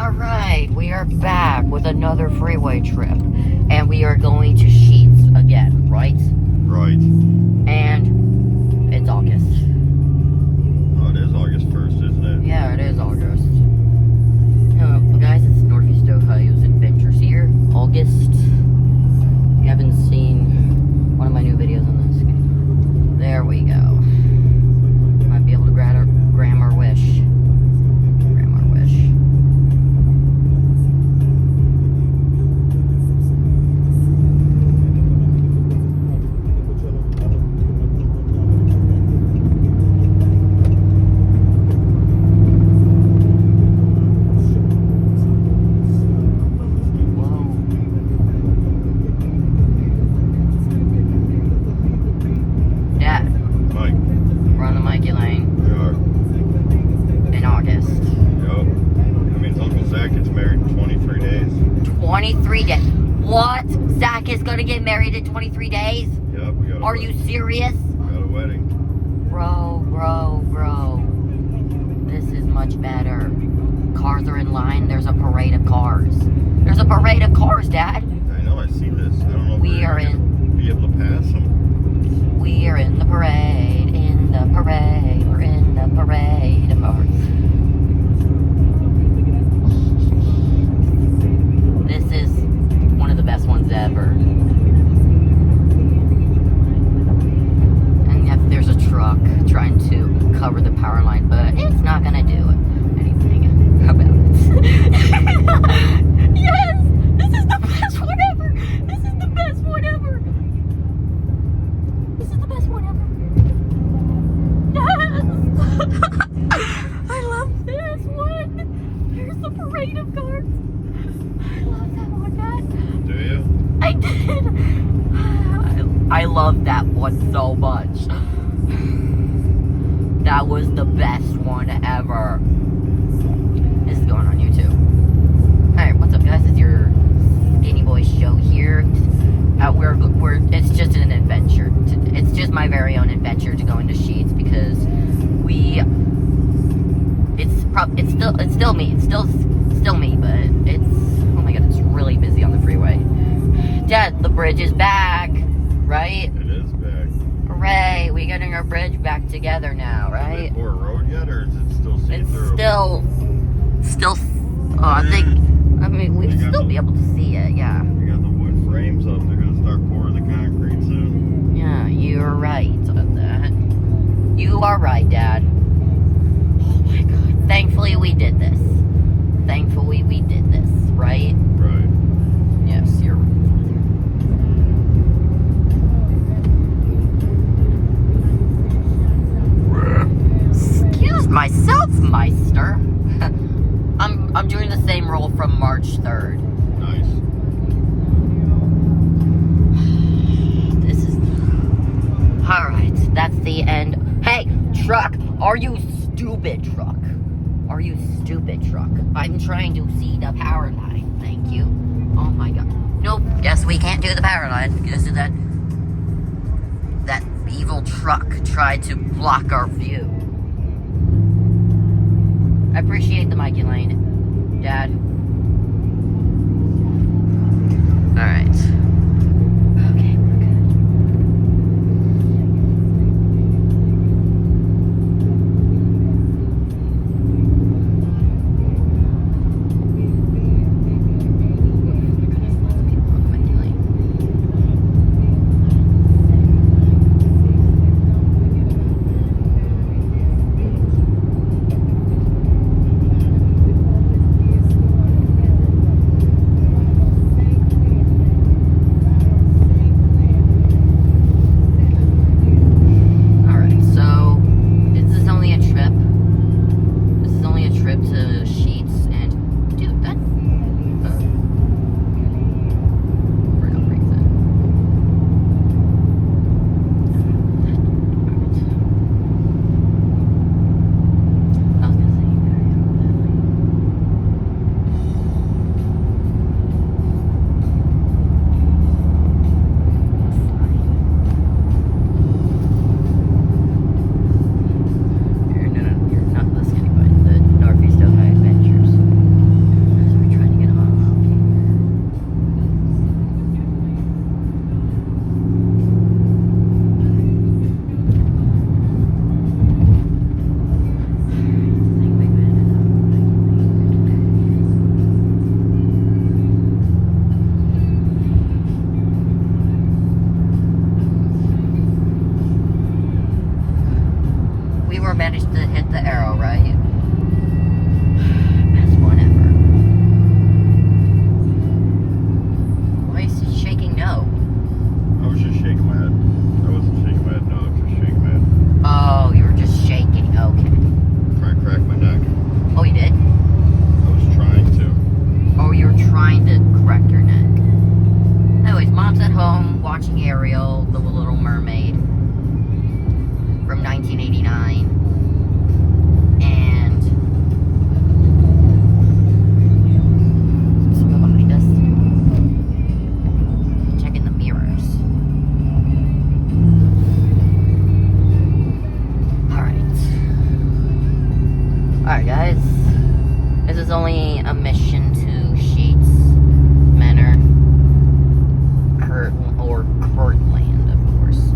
Alright, we are back with another freeway trip. And we are going to Sheets again, right? Right. And it's August. Oh, it is August 1st, isn't it? Yeah, it is August. Well, guys, it's Northeast Ohio's Adventures here. August. If you haven't seen one of my new videos on this, there we go. Might be able to grab our wish. What? Zach is gonna get married in 23 days? Yep, we got. Are you serious? We got a wedding. Bro. This is much better. Cars are in line. There's a parade of cars. There's a parade of cars, Dad. I know, I see this. I don't know if we are in. Be able to pass them. We are in the parade. In the parade. We're in the parade of cars. This is one of the best ones ever. And yet there's a truck trying to cover the power line, but it's not gonna do anything about it. Yes! This is the best one ever! This is the best one ever! This is the best one ever! Yes! I love this one! Here's the parade of cars. I love that one, Dad. Do you? I did. I love that one so much. That was the best one ever. This is going on YouTube. Alright, what's up, guys? It's your Skinny Boy show here. It's just an adventure. It's just my very own adventure to go into Sheets because it's still me. It's still me, but it's, oh my god, it's really busy on the freeway. Dad, the bridge is back, right? It is back. Hooray, we getting our bridge back together now, right? Is it for a road yet, or is it still see-through? It's still, I mean, we'd still be able to see it, yeah. You got the wood frames up, they're gonna start pouring the concrete soon. Yeah, you're right on that. You are right, Dad. Oh my god, thankfully we did this. Thankfully we did this, right? Right. Yes, you're right. Excuse myself, Meister. I'm doing the same roll from March 3rd. Nice. This is... Alright, that's the end. Hey, truck! Are you stupid, truck? Are you stupid, truck? I'm trying to see the power line. Thank you. Oh my god. Nope. Guess we can't do the power line because of that evil truck tried to block our view. I appreciate the Mikey lane, Dad. Alright. Okay, we're good. This is only a mission to Sheets Manor. Courtland, of course.